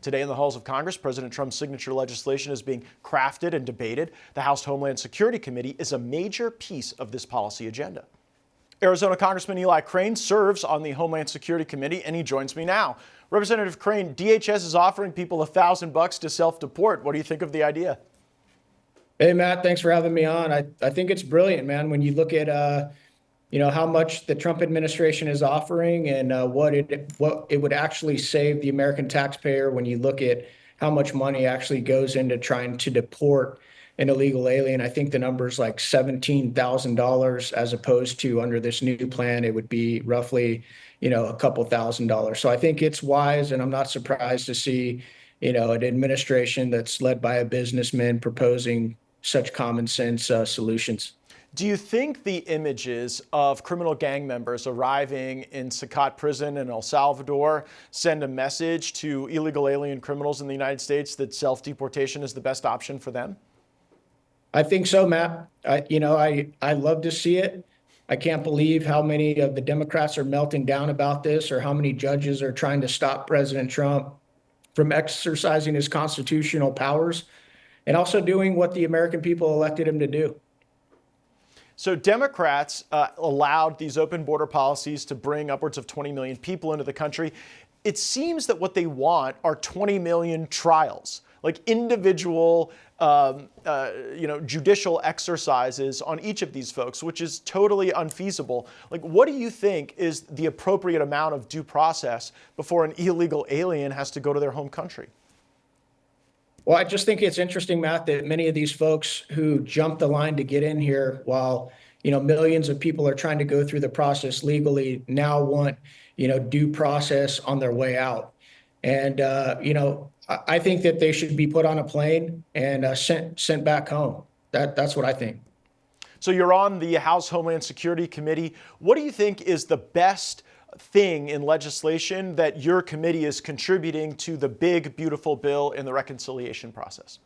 Today in the halls of Congress, President Trump's signature legislation is being crafted and debated. The House Homeland Security Committee is a major piece of this policy agenda. Arizona Congressman Eli Crane serves on the Homeland Security Committee, and he joins me now. Representative Crane, DHS is offering people $1,000 to self-deport. What do you think of the idea? Hey, Matt, thanks for having me on. I think it's brilliant, man. When you look at, how much the Trump administration is offering and what it would actually save the American taxpayer when you look at how much money actually goes into trying to deport an illegal alien. I think the number is like $17,000 as opposed to under this new plan, it would be roughly, a couple $1,000s. So I think it's wise, and I'm not surprised to see, an administration that's led by a businessman proposing such common sense solutions. Do you think the images of criminal gang members arriving in Sacat prison in El Salvador send a message to illegal alien criminals in the United States that self-deportation is the best option for them? I think so, Matt. I love to see it. I can't believe how many of the Democrats are melting down about this, or how many judges are trying to stop President Trump from exercising his constitutional powers and also doing what the American people elected him to do. So Democrats allowed these open border policies to bring upwards of 20 million people into the country. It seems that what they want are 20 million trials, like individual, judicial exercises on each of these folks, which is totally unfeasible. Like, what do you think is the appropriate amount of due process before an illegal alien has to go to their home country? Well, I just think it's interesting, Matt, that many of these folks who jumped the line to get in here while, millions of people are trying to go through the process legally now want, due process on their way out. And, I think that they should be put on a plane and sent back home. That's what I think. So you're on the House Homeland Security Committee. What do you think is the best thing in legislation that your committee is contributing to the big, beautiful bill in the reconciliation process?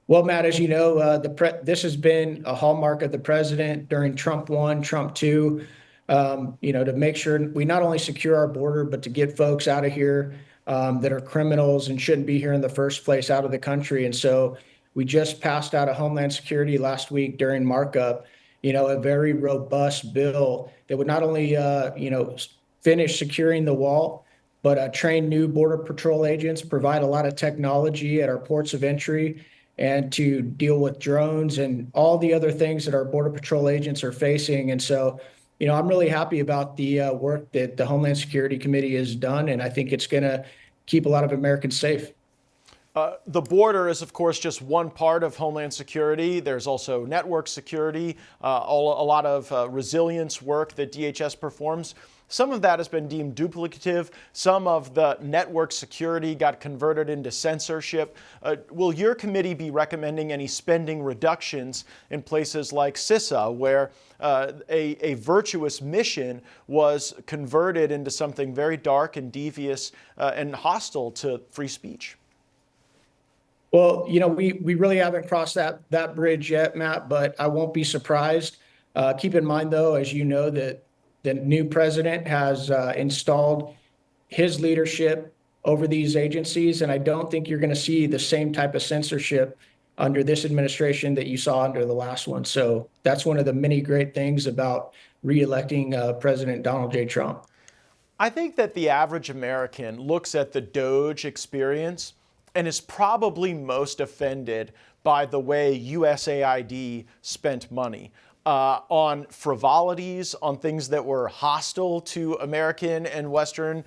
Well, Matt, as you know, this has been a hallmark of the president during Trump 1, Trump 2, to make sure we not only secure our border, but to get folks out of here that are criminals and shouldn't be here in the first place out of the country. And so we just passed out of Homeland Security last week during markup, a very robust bill that would not only, finish securing the wall, but train new Border Patrol agents, provide a lot of technology at our ports of entry, and to deal with drones and all the other things that our Border Patrol agents are facing. And so, I'm really happy about the work that the Homeland Security Committee has done, and I think it's going to keep a lot of Americans safe. The border is, of course, just one part of Homeland Security. There's also network security, a lot of resilience work that DHS performs. Some of that has been deemed duplicative. Some of the network security got converted into censorship. Will your committee be recommending any spending reductions in places like CISA, where a virtuous mission was converted into something very dark and devious and hostile to free speech? Well, we really haven't crossed that bridge yet, Matt, but I won't be surprised. Keep in mind, though, as you know, that the new president has installed his leadership over these agencies, and I don't think you're going to see the same type of censorship under this administration that you saw under the last one. So that's one of the many great things about re-electing President Donald J. Trump. I think that the average American looks at the DOJ experience and is probably most offended by the way USAID spent money on frivolities, on things that were hostile to American and Western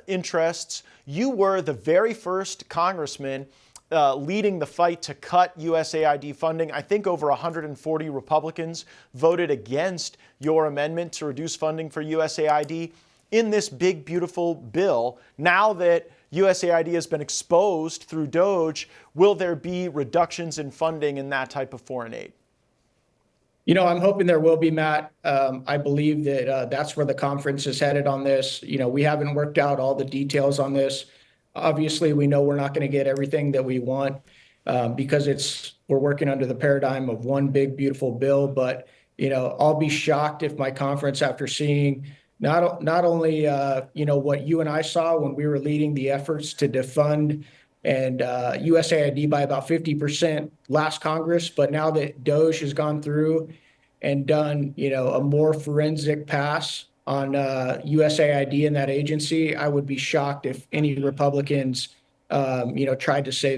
interests. You were the very first congressman leading the fight to cut USAID funding. I think over 140 Republicans voted against your amendment to reduce funding for USAID. In this big, beautiful bill, now that USAID has been exposed through DOJ, will there be reductions in funding in that type of foreign aid? I'm hoping there will be, Matt. I believe that that's where the conference is headed on this. We haven't worked out all the details on this. Obviously, we know we're not going to get everything that we want because we're working under the paradigm of one big, beautiful bill. But, I'll be shocked if my conference, after seeing not only what you and I saw when we were leading the efforts to defund and USAID by about 50% last Congress, but now that Doge has gone through and done a more forensic pass on USAID and that agency, I would be shocked if any Republicans tried to say